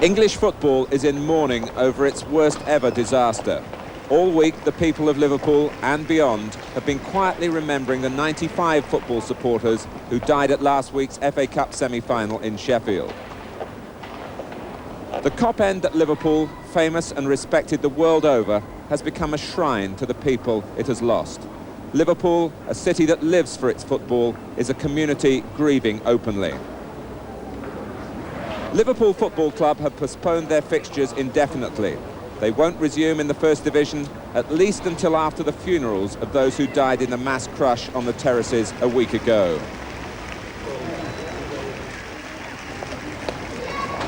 English football is in mourning over its worst ever disaster. All week, the people of Liverpool and beyond have been quietly remembering the 95 football supporters who died at last week's FA Cup semi-final in Sheffield. The Cop End at Liverpool, famous and respected the world over, has become a shrine to the people it has lost. Liverpool, a city that lives for its football, is a community grieving openly. Liverpool Football Club have postponed their fixtures indefinitely. They won't resume in the First Division, at least until after the funerals of those who died in the mass crush on the terraces a week ago.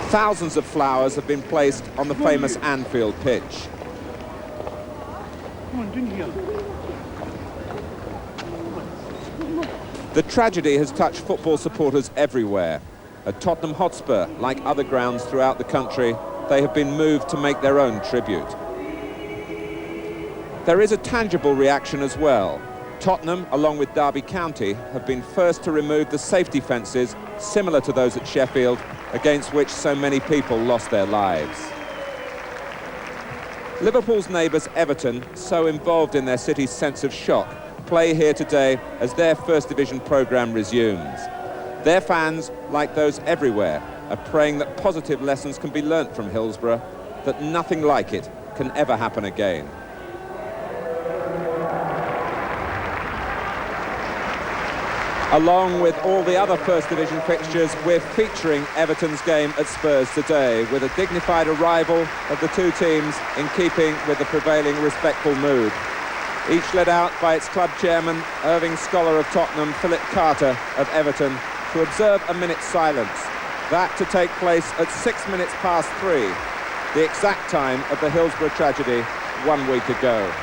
Thousands of flowers have been placed on the famous Anfield pitch. The tragedy has touched football supporters everywhere. At Tottenham Hotspur, like other grounds throughout the country, they have been moved to make their own tribute. There is a tangible reaction as well. Tottenham, along with Derby County, have been first to remove the safety fences similar to those at Sheffield, against which so many people lost their lives. Liverpool's neighbours Everton, so involved in their city's sense of shock, play here today as their First Division programme resumes. Their fans, like those everywhere, are praying that positive lessons can be learnt from Hillsborough, that nothing like it can ever happen again. Along with all the other First Division fixtures, we're featuring Everton's game at Spurs today, with a dignified arrival of the two teams in keeping with the prevailing respectful mood. Each led out by its club chairman, Irving Scholar of Tottenham, Philip Carter of Everton, to observe a minute's silence. That to take place at 3 3, the exact time of the Hillsborough tragedy 1 week ago.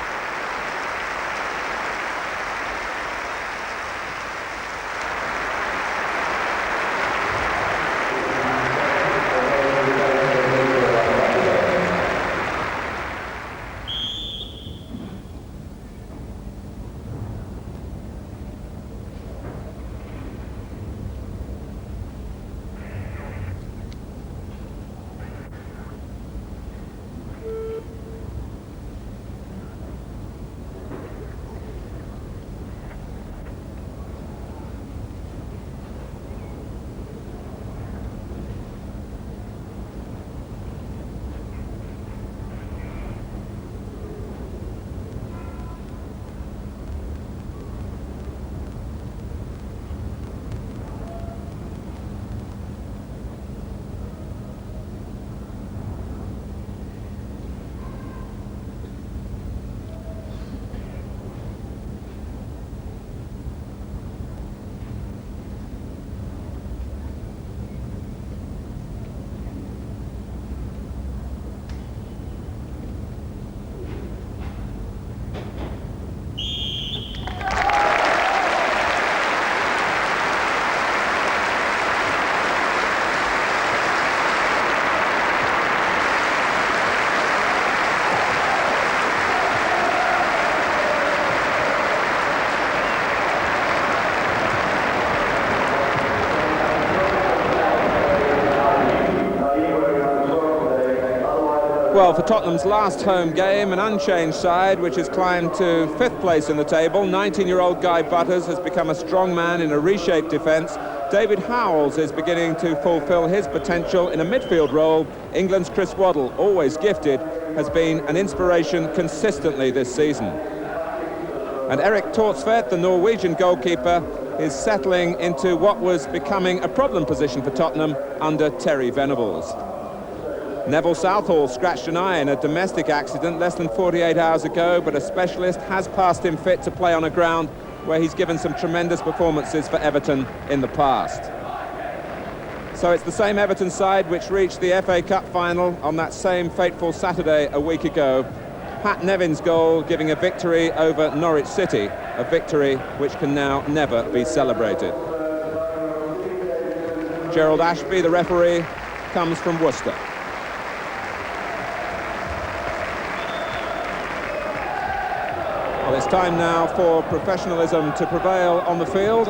Well, for Tottenham's last home game, an unchanged side which has climbed to 5th place in the table. 19-year-old Guy Butters has become a strong man in a reshaped defence. David Howells is beginning to fulfil his potential in a midfield role. England's Chris Waddle, always gifted, has been an inspiration consistently this season. And Erik Thorstvedt, the Norwegian goalkeeper, is settling into what was becoming a problem position for Tottenham under Terry Venables. Neville Southall scratched an eye in a domestic accident less than 48 hours ago, but a specialist has passed him fit to play on a ground where he's given some tremendous performances for Everton in the past. So it's the same Everton side which reached the FA Cup final on that same fateful Saturday a week ago. Pat Nevin's goal giving a victory over Norwich City, a victory which can now never be celebrated. Gerald Ashby, the referee, comes from Worcester. Well, it's time now for professionalism to prevail on the field.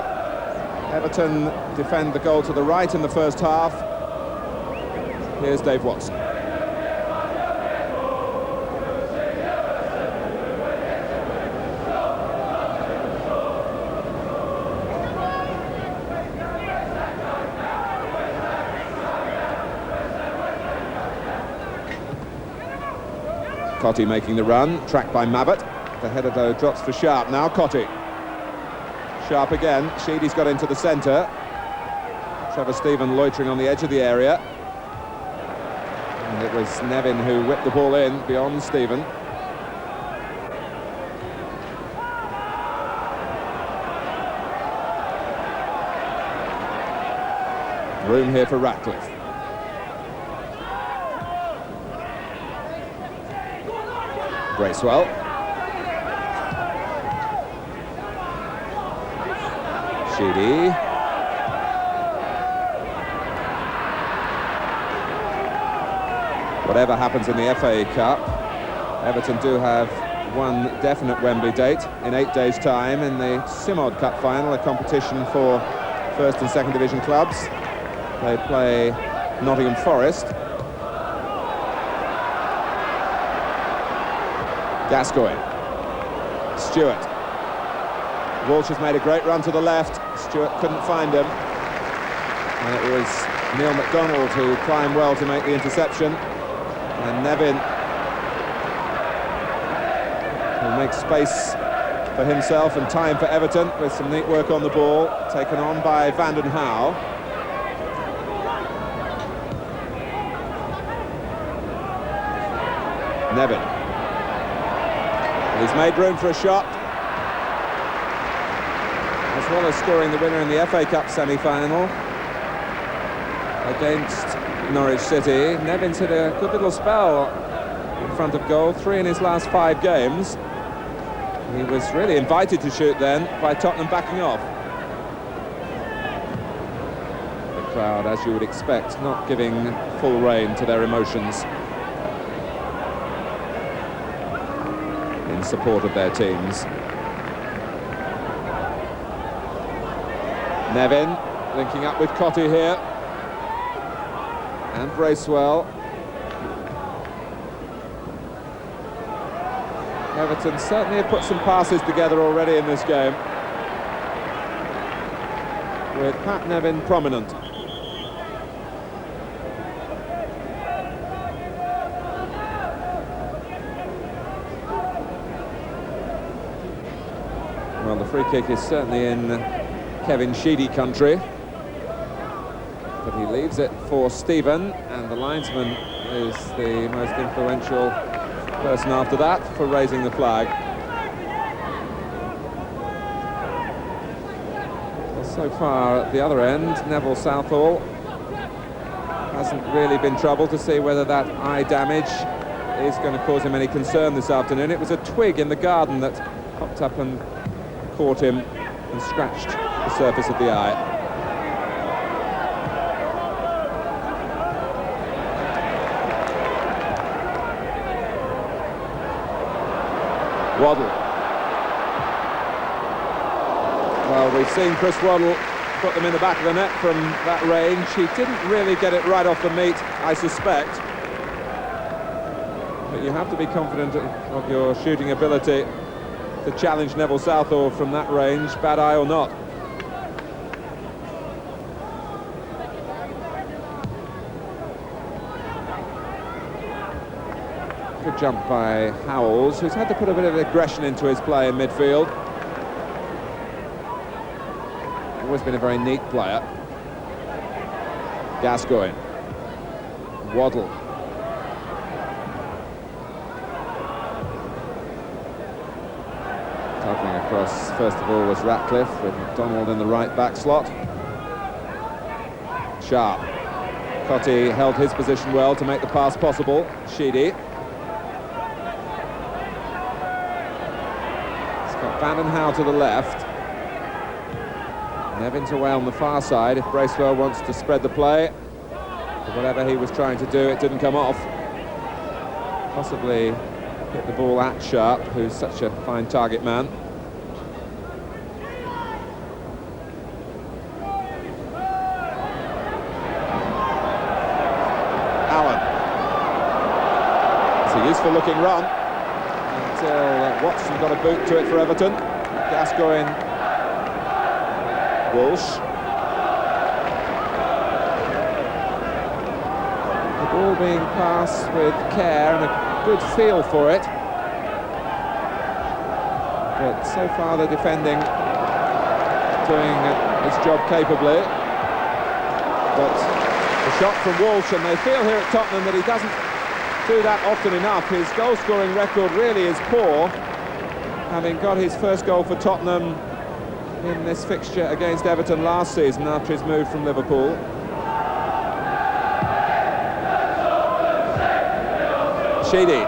Everton defend the goal to the right in the first half. Here's Dave Watson. Cottee making the run, tracked by Mabbott. The header though drops for Sharp. Now Cottee. Sharp again. Sheedy's got into the centre. Trevor Stephen loitering on the edge of the area. And it was Nevin who whipped the ball in beyond Stephen. Room here for Ratcliffe. Bracewell. Sheedy. Whatever happens in the FA Cup, Everton do have one definite Wembley date in 8 days' time in the Simod Cup final, a competition for first and second division clubs. They play Nottingham Forest. Gascoigne. Stewart. Walsh has made a great run to the left. Stewart couldn't find him. And it was Neil MacDonald who climbed well to make the interception. And Nevin will make space for himself and time for Everton with some neat work on the ball, taken on by Van den Hauwe. Nevin. He's made room for a shot. As well as scoring the winner in the FA Cup semi-final against Norwich City. Nevin's had a good little spell in front of goal, 3 in his last 5 games. He was really invited to shoot then by Tottenham backing off. The crowd, as you would expect, not giving full rein to their emotions in support of their teams. Nevin linking up with Cottee here. And Bracewell. Everton certainly have put some passes together already in this game, with Pat Nevin prominent. Well, the free kick is certainly in Kevin Sheedy country. But he leaves it for Stephen, and the linesman is the most influential person after that for raising the flag. Well, so far at the other end, Neville Southall hasn't really been troubled to see whether that eye damage is going to cause him any concern this afternoon. It was a twig in the garden that popped up and caught him and scratched the surface of the eye. Waddle. Well, we've seen Chris Waddle put them in the back of the net from that range. He didn't really get it right off the meat, I suspect. But you have to be confident of your shooting ability to challenge Neville Southall from that range, bad eye or not. Good jump by Howells, who's had to put a bit of aggression into his play in midfield. Always been a very neat player. Gascoigne. Waddle. Tugging across, first of all, was Ratcliffe, with McDonald in the right back slot. Sharp. Cottee held his position well to make the pass possible. Sheedy. Van den Hauwe to the left. Nevin's away on the far side if Bracewell wants to spread the play. But whatever he was trying to do, it didn't come off. Possibly hit the ball at Sharp, who's such a fine target man. useful looking run until Watson got a boot to it for Everton. Gascoigne, Walsh. The ball being passed with care and a good feel for it. But so far the defending doing its job capably. But a shot from Walsh, and they feel here at Tottenham that he doesn't do that often enough. His goal-scoring record really is poor, having got his first goal for Tottenham in this fixture against Everton last season after his move from Liverpool. Sheedy.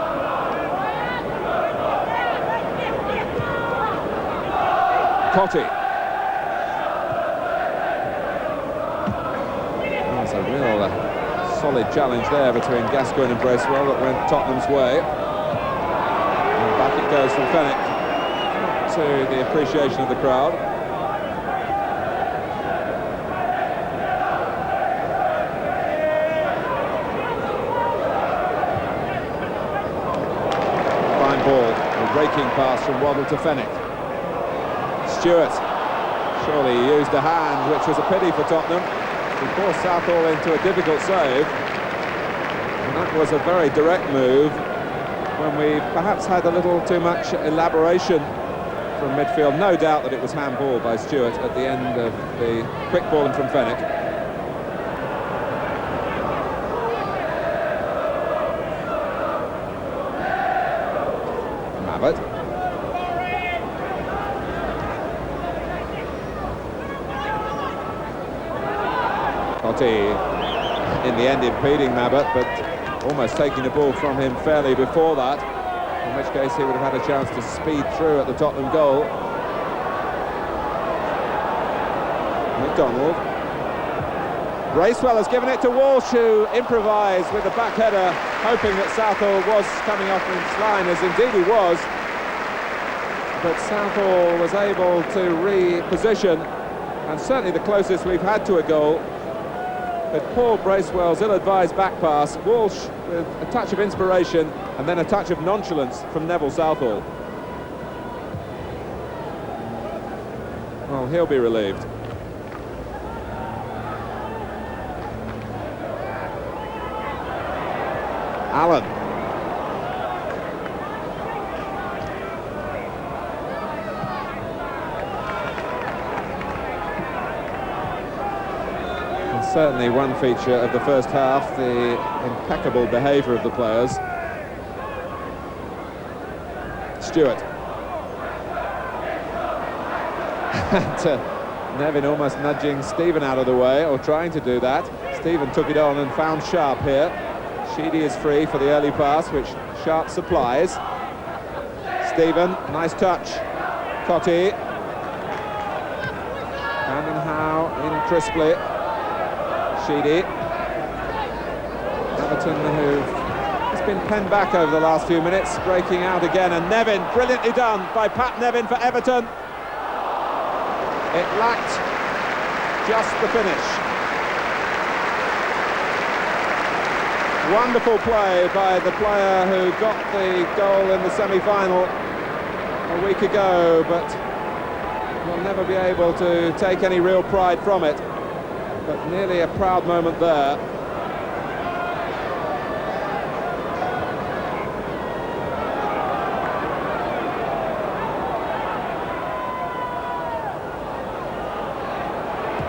Cotti. That's a real solid challenge there between Gascoigne and Bracewell that went Tottenham's way. And back it goes from Fenwick, to the appreciation of the crowd. Fine ball, a raking pass from Waddle to Fenwick. Stewart, surely he used a hand, which was a pity for Tottenham. He forced Southall into a difficult save, and that was a very direct move when we perhaps had a little too much elaboration from midfield. No doubt that it was handball by Stewart at the end of the quick ball from Fenwick. Mabbott. In the end impeding Mabbott, but almost taking the ball from him fairly before that, in which case he would have had a chance to speed through at the Tottenham goal. McDonald. Bracewell has given it to Walsh, who improvised with the back header, hoping that Southall was coming off his line, as indeed he was. But Southall was able to reposition, and certainly the closest we've had to a goal. But poor Bracewell's ill-advised back pass, Walsh with a touch of inspiration and then a touch of nonchalance from Neville Southall. Well, he'll be relieved. Allen. Certainly one feature of the first half, the impeccable behaviour of the players. Stewart. And Nevin almost nudging Stephen out of the way, or trying to do that. Stephen took it on and found Sharp here. Sheedy is free for the early pass, which Sharp supplies. Stephen, nice touch. Cotti. And Howe in crisply. Sheedy. Everton, who has been penned back over the last few minutes, breaking out again, and Nevin, brilliantly done by Pat Nevin for Everton. It lacked just the finish. Wonderful play by the player who got the goal in the semi-final a week ago, but will never be able to take any real pride from it. But nearly a proud moment there.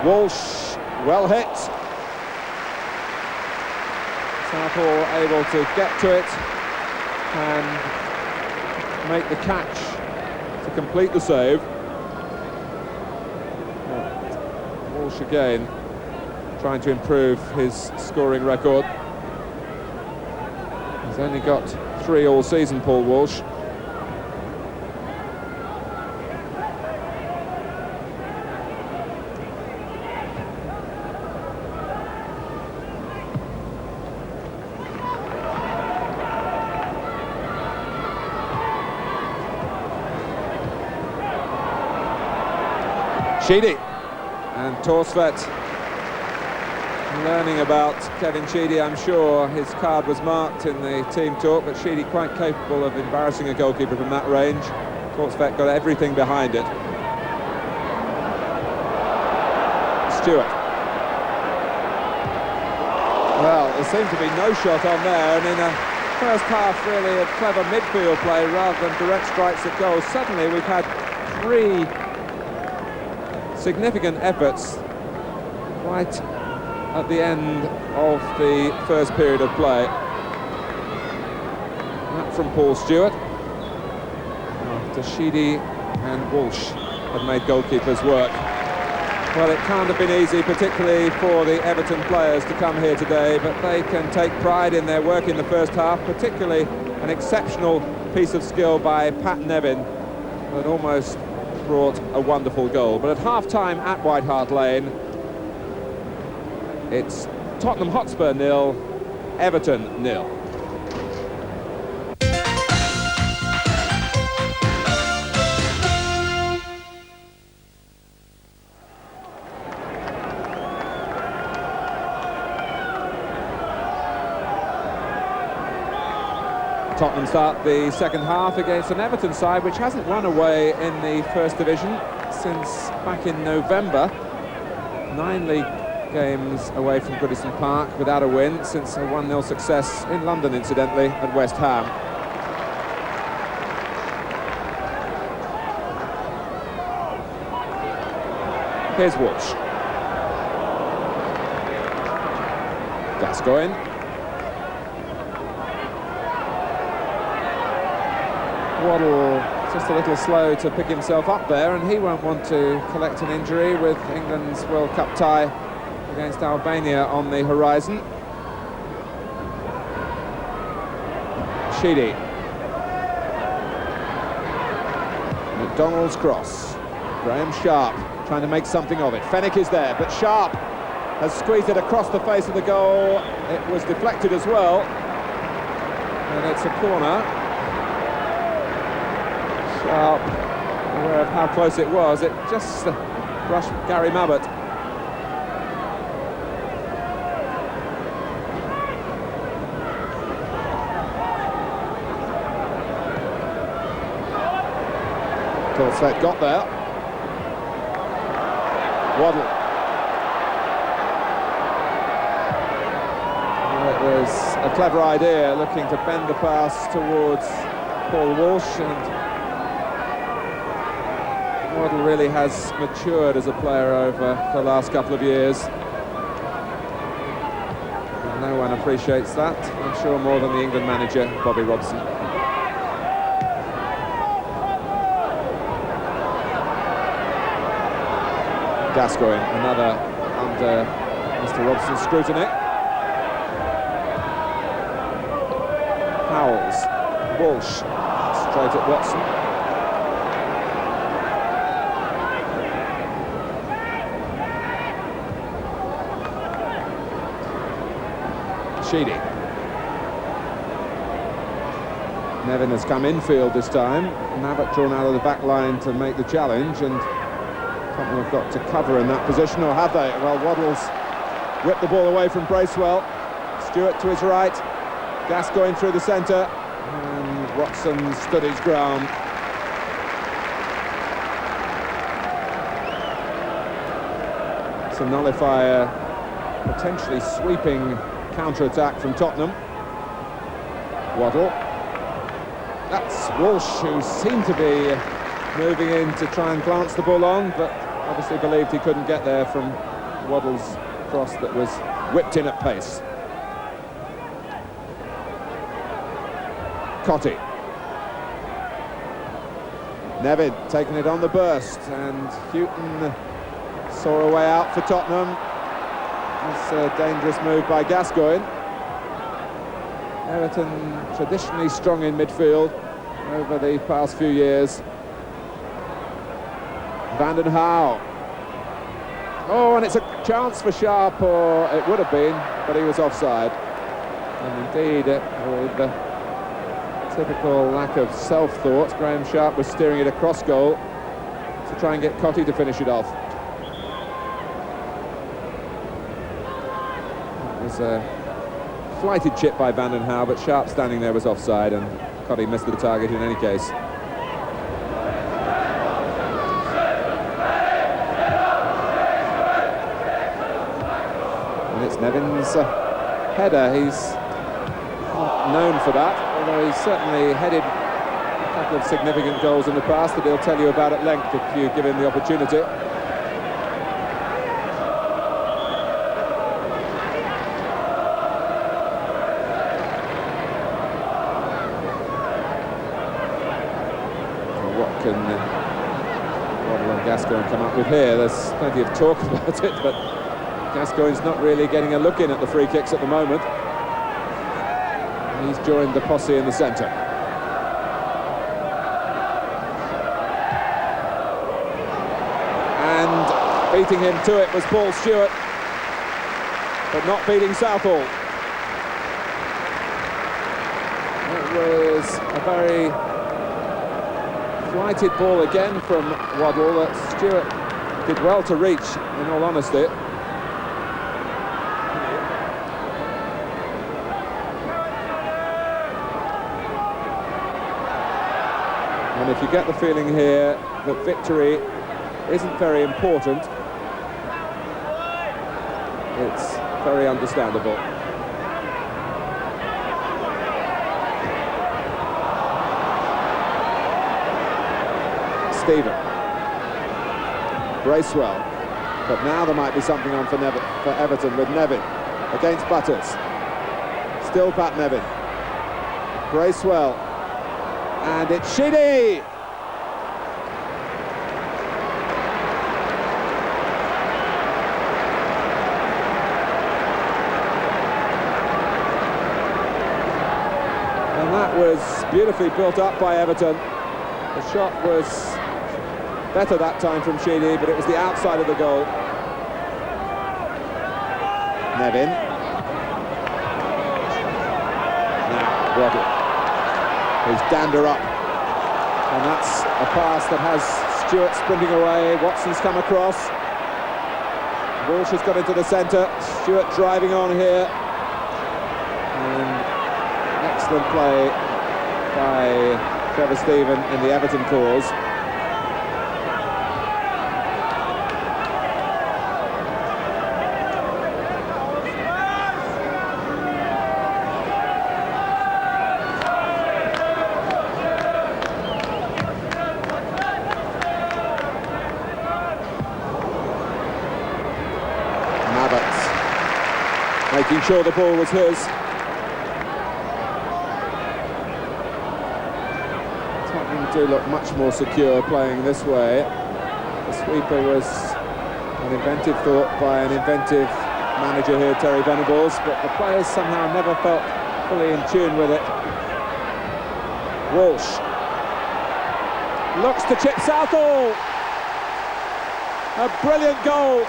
Walsh, well hit. Southall able to get to it and make the catch to complete the save. Walsh again trying to improve his scoring record. He's only got 3 all season, Paul Walsh. Sheedy and Torsvet learning about Kevin Sheedy. I'm sure his card was marked in the team talk, but Sheedy quite capable of embarrassing a goalkeeper from that range. Torstvedt got everything behind it. Stewart. Well, there seemed to be no shot on there, and in a first half really of clever midfield play rather than direct strikes at goal, suddenly we've had 3 significant efforts right at the end of the first period of play. That from Paul Stewart, after Sheedy and Walsh had made goalkeepers work. Well, it can't have been easy, particularly for the Everton players, to come here today, but they can take pride in their work in the first half, particularly an exceptional piece of skill by Pat Nevin that almost brought a wonderful goal. But at half-time at White Hart Lane, it's Tottenham Hotspur 0, Everton 0. Tottenham start the second half against an Everton side which hasn't won away in the First Division since back in November. 9 league games away from Goodison Park without a win since a 1-0 success in London, incidentally, at West Ham. Here's Walsh. Gascoigne. Waddle just a little slow to pick himself up there, and he won't want to collect an injury with England's World Cup tie against Albania on the horizon. Sheedy. McDonald's cross. Graham Sharp trying to make something of it. Fenwick is there, but Sharp has squeezed it across the face of the goal. It was deflected as well, and it's a corner. Sharp, aware of how close it was, it just brushed Gary Mabbott. Torstvedt got there. Waddle. It was a clever idea, looking to bend the pass towards Paul Walsh, and Waddle really has matured as a player over the last couple of years. And no one appreciates that, I'm sure, more than the England manager, Bobby Robson. Gascoigne, another under Mr. Robson's scrutiny. Howells, Walsh, straight at Watson. Sheedy. Nevin has come infield this time. Mabbott drawn out of the back line to make the challenge, and Tottenham have got to cover in that position, or have they? Well, Waddle's whipped the ball away from Bracewell. Stewart to his right. Gascoigne through the centre, and Watson stood his ground. To nullify a potentially sweeping counter-attack from Tottenham. Waddle. That's Walsh, who seemed to be moving in to try and glance the ball on, but obviously believed he couldn't get there from Waddle's cross that was whipped in at pace. Cottee. Nevin taking it on the burst, and Houghton saw a way out for Tottenham. It's a dangerous move by Gascoigne. Everton traditionally strong in midfield over the past few years. Van den Hauwe. Oh, and it's a chance for Sharp, or it would have been, but he was offside. And indeed, with the typical lack of self-thought, Graham Sharp was steering it across goal to try and get Cottee to finish it off. was a flighted chip by Van den Hauwe, but Sharp standing there was offside, and Cotty missed the target in any case. And it's Nevin's header. He's not known for that, although he's certainly headed a couple of significant goals in the past that he'll tell you about at length if you give him the opportunity. What can Waddle and Gascoigne come up with here? There's plenty of talk about it, but Gascoigne's not really getting a look in at the free kicks at the moment. He's joined the posse in the centre. And beating him to it was Paul Stewart, but not beating Southall. It was a very flighted ball again from Waddle that Stewart did well to reach, in all honesty. And if you get the feeling here that victory isn't very important, it's very understandable. Stephen. Bracewell. But now there might be something on for Everton with Nevin against Butters. Still Pat Nevin. Bracewell. And it's Sheedy! And that was beautifully built up by Everton. The shot was better that time from Sheedy, but it was the outside of the goal. Nevin. Now, Waddle. He's dander up. And that's a pass that has Stewart sprinting away. Watson's come across. Walsh has got into the centre. Stewart driving on here. And excellent play by Trevor Stephen in the Everton cause. Making sure the ball was his. Tottenham do look much more secure playing this way. The sweeper was an inventive thought by an inventive manager here, Terry Venables, but the players somehow never felt fully in tune with it. Walsh looks to chip Southall. A brilliant goal.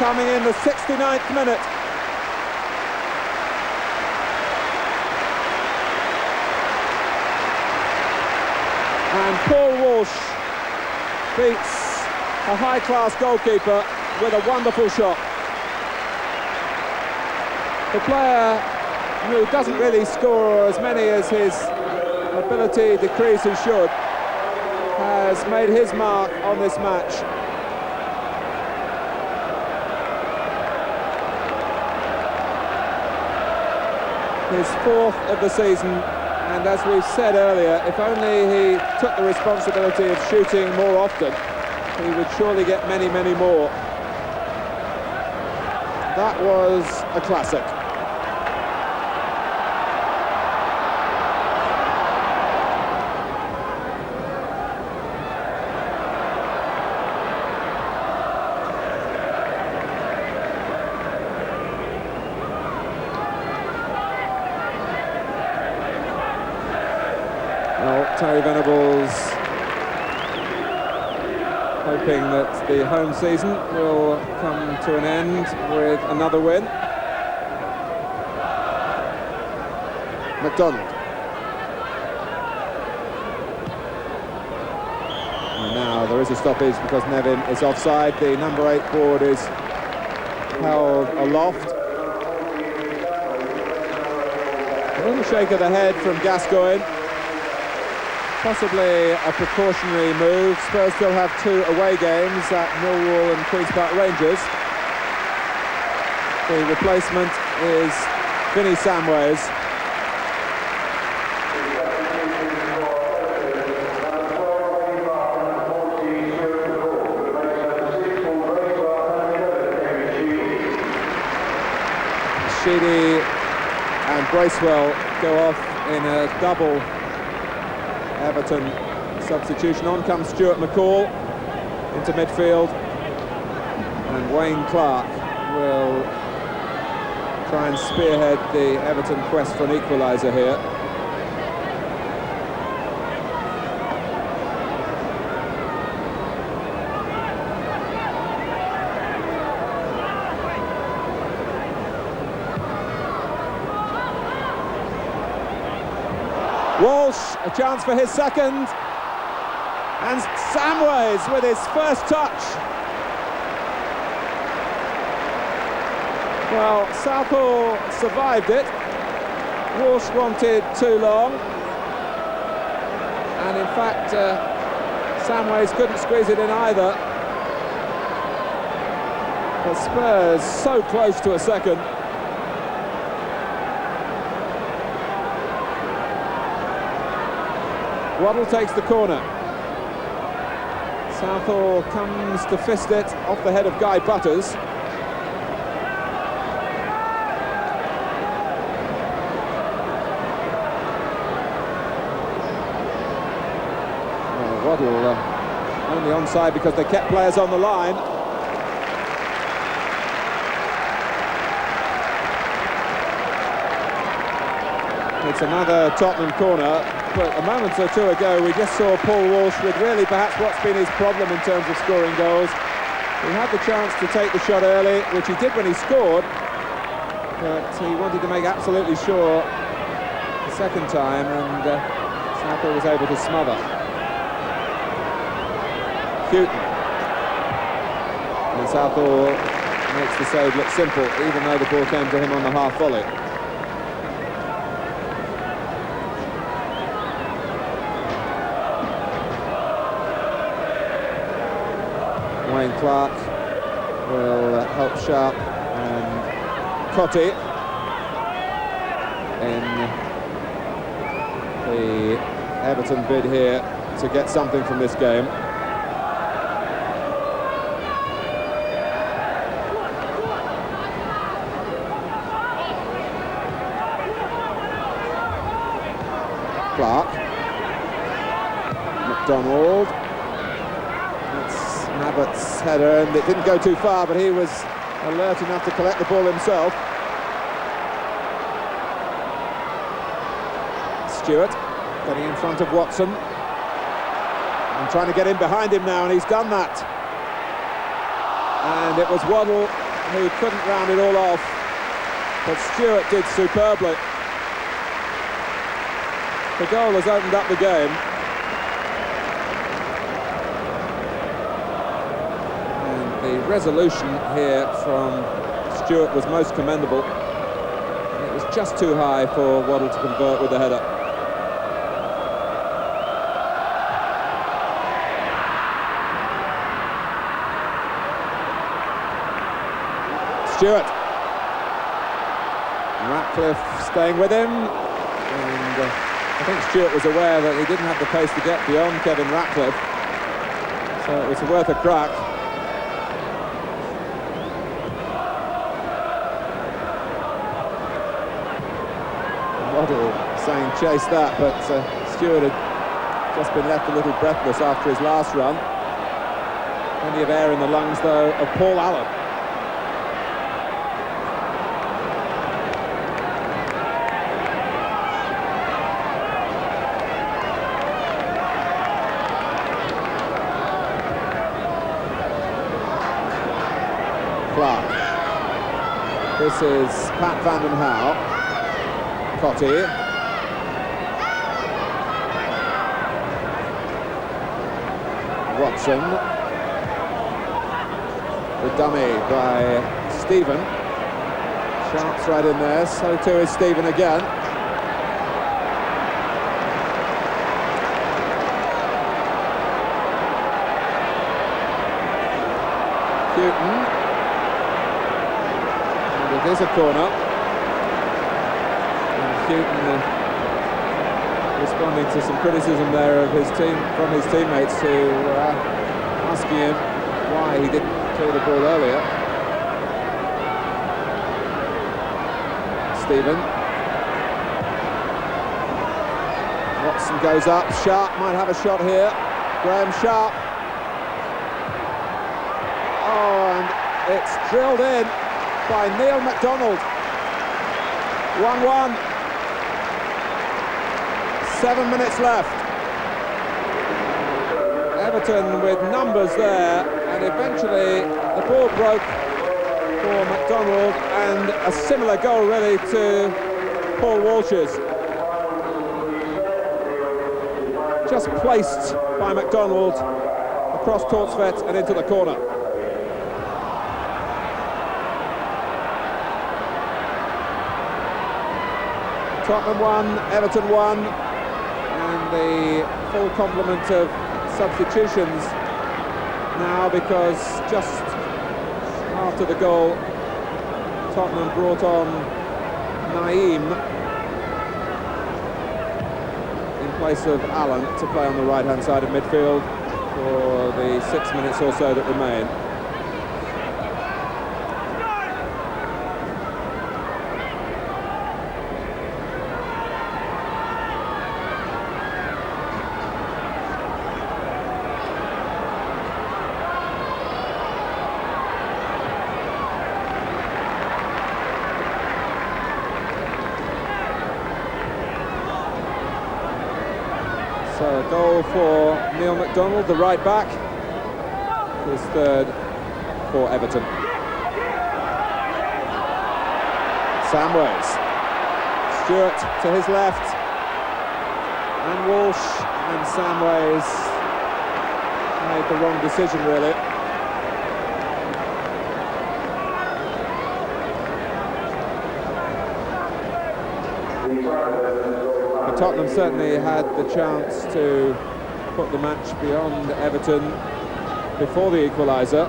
Coming in the 69th minute. And Paul Walsh beats a high-class goalkeeper with a wonderful shot. The player who doesn't really score as many as his ability decrees he should has made his mark on this match. His fourth of the season, and as we've said earlier, if only he took the responsibility of shooting more often, he would surely get many, many more. That was a classic. Well, Terry Venables hoping that the home season will come to an end with another win. McDonald. And now there is a stoppage because Nevin is offside. The number 8 board is held aloft. A little shake of the head from Gascoigne. Possibly a precautionary move. Spurs still have 2 away games at Millwall and Queen's Park Rangers. The replacement is Vinnie Samways. Sheedy and Bracewell go off in a double Everton substitution. On comes Stuart McCall into midfield, and Wayne Clark will try and spearhead the Everton quest for an equaliser here. Walsh, a chance for his second, and Samways with his first touch. Well, Southall survived it. Walsh wanted too long, and in fact Samways couldn't squeeze it in either. But Spurs so close to a second. Waddle takes the corner. Southall comes to fist it off the head of Guy Butters. Well, Waddle only onside because they kept players on the line. It's another Tottenham corner. But a moment or two ago we just saw Paul Walsh with really perhaps what's been his problem in terms of scoring goals. He had the chance to take the shot early, which he did when he scored, but he wanted to make absolutely sure the second time, and Southall was able to smother. Houghton. And Southall makes the save look simple, even though the ball came to him on the half volley. Wayne Clark will help Sharp and Cottee in the Everton bid here to get something from this game. Clark, McDonald. Abbott's header, and it didn't go too far, but he was alert enough to collect the ball himself. Stewart getting in front of Watson and trying to get in behind him now, and he's done that. And it was Waddle who couldn't round it all off, but Stewart did superbly. The goal has opened up the game. The resolution here from Stewart was most commendable. It was just too high for Waddle to convert with the header. Stewart. Ratcliffe staying with him, and I think Stewart was aware that he didn't have the pace to get beyond Kevin Ratcliffe, so it was worth a crack. Waddle saying chase that, but Stewart had just been left a little breathless after his last run. Plenty of air in the lungs, though, of Paul Allen. Clark. This is Pat van den Hauwe. Cottee. Watson. The dummy by Stephen. Sharp's right in there, so too is Stephen again. Houghton. And it is a corner. And Houghton responding to some criticism there of his team from his teammates, who asking him why he didn't clear the ball earlier. Stephen. Watson goes up. Sharp might have a shot here. Graham Sharp. Oh, and it's drilled in by Neil MacDonald. 1-1. 7 minutes left. Everton with numbers there, and eventually the ball broke for MacDonald, and a similar goal really to Paul Walsh's. Just placed by MacDonald across Tortsvet and into the corner. Tottenham won, Everton won, and the full complement of substitutions now, because just after the goal Tottenham brought on Naeem in place of Allen to play on the right hand side of midfield for the 6 minutes or so that remain. So a goal for Neil MacDonald, the right back, his third for Everton. Samways, Stewart to his left, and Walsh, and Samways made the wrong decision really. Tottenham certainly had the chance to put the match beyond Everton before the equaliser,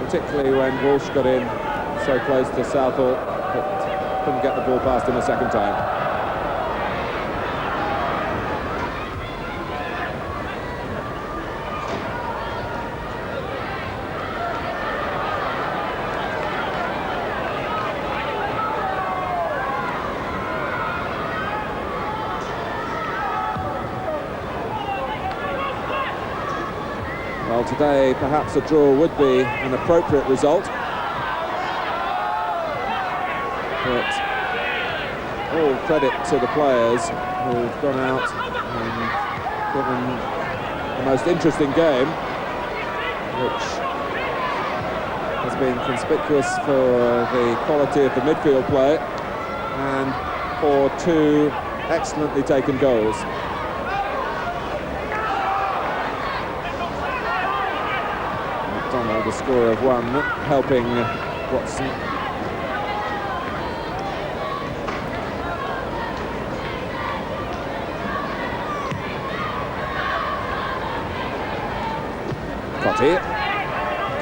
particularly when Walsh got in so close to Southall, but couldn't get the ball past him a second time. Well, today perhaps a draw would be an appropriate result, but all credit to the players who've gone out and given the most interesting game, which has been conspicuous for the quality of the midfield play and for two excellently taken goals. The score of one, helping Watson. Cotti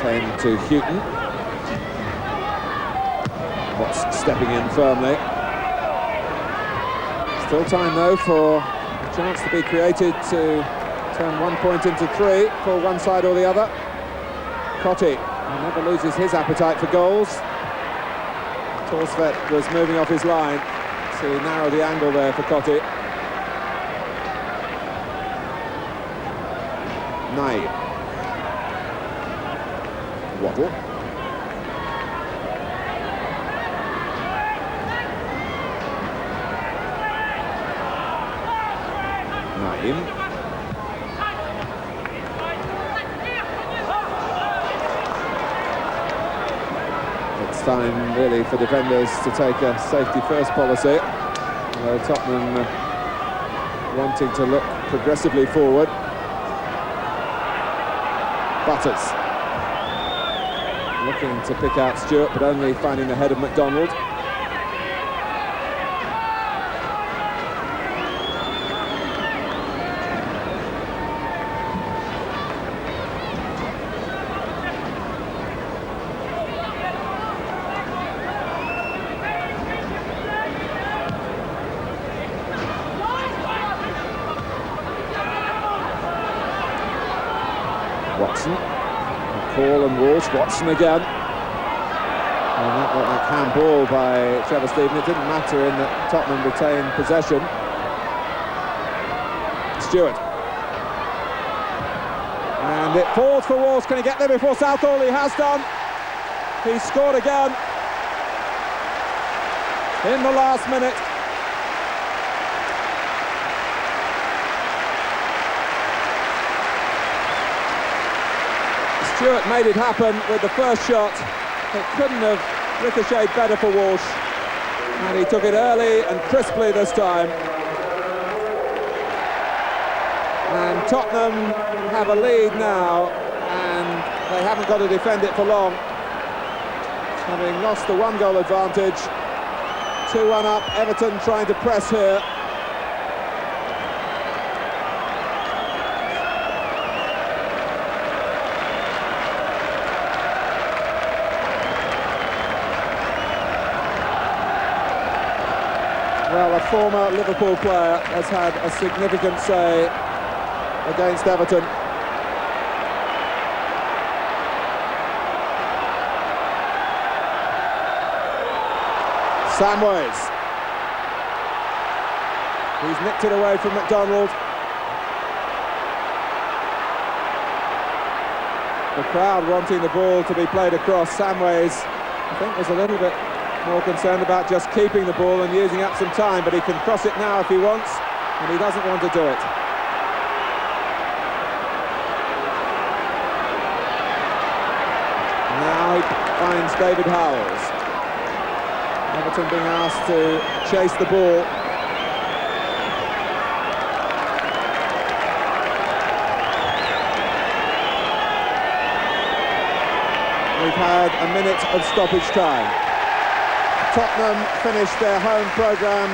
came to Houghton. Watson stepping in firmly. Still time though for a chance to be created to turn 1 point into 3 for one side or the other. Cotti never loses his appetite for goals. Torstvedt was moving off his line to narrow the angle there for Cotti. Naeem. Waddle. Naeem. Time really for defenders to take a safety first policy. Tottenham wanting to look progressively forward. Butters looking to pick out Stewart, but only finding the head of McDonald. Watson, Call and Walsh, Watson again. And that looked like handball by Trevor Stephen. It didn't matter in that Tottenham retained possession. Stewart. And it falls for Walsh. Can he get there before Southall? He has done. He scored again in the last minute. Stewart made it happen with the first shot. It couldn't have ricocheted better for Walsh, and he took it early and crisply this time. And Tottenham have a lead now, and they haven't got to defend it for long, having lost the 1-goal advantage. 2-1 up, Everton trying to press here. Well, a former Liverpool player has had a significant say against Everton. Samways. He's nicked it away from McDonald. The crowd wanting the ball to be played across. Samways, I think, was a little bit more concerned about just keeping the ball and using up some time, but he can cross it now if he wants, and he doesn't want to do it. Now he finds David Howells. Everton being asked to chase the ball. We've had a minute of stoppage time. Tottenham finished their home programme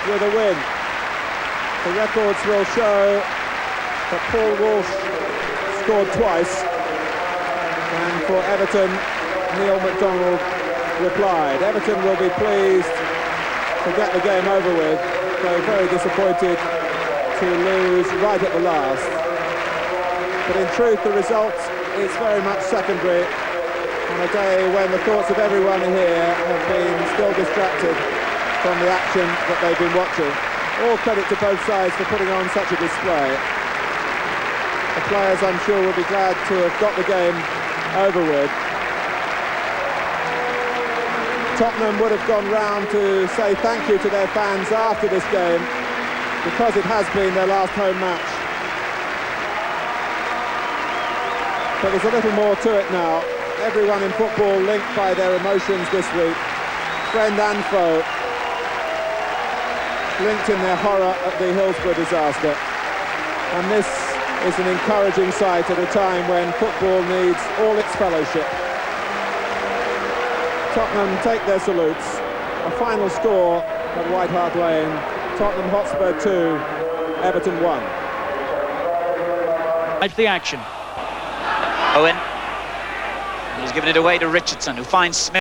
with a win. The records will show that Paul Walsh scored twice, and for Everton, Neil McDonald replied. Everton will be pleased to get the game over with, though very disappointed to lose right at the last. But in truth, the result is very much secondary on a day when the thoughts of everyone here have been still distracted from the action that they've been watching. All credit to both sides for putting on such a display. The players, I'm sure, will be glad to have got the game over with. Tottenham would have gone round to say thank you to their fans after this game, because it has been their last home match. But there's a little more to it now. Everyone in football linked by their emotions this week, friend and foe, linked in their horror at the Hillsborough disaster. And this is an encouraging sight at a time when football needs all its fellowship. Tottenham take their salutes. A final score at White Hart Lane: Tottenham Hotspur 2, Everton 1. Right to the action. Owen. He's given it away to Richardson, who finds Smith.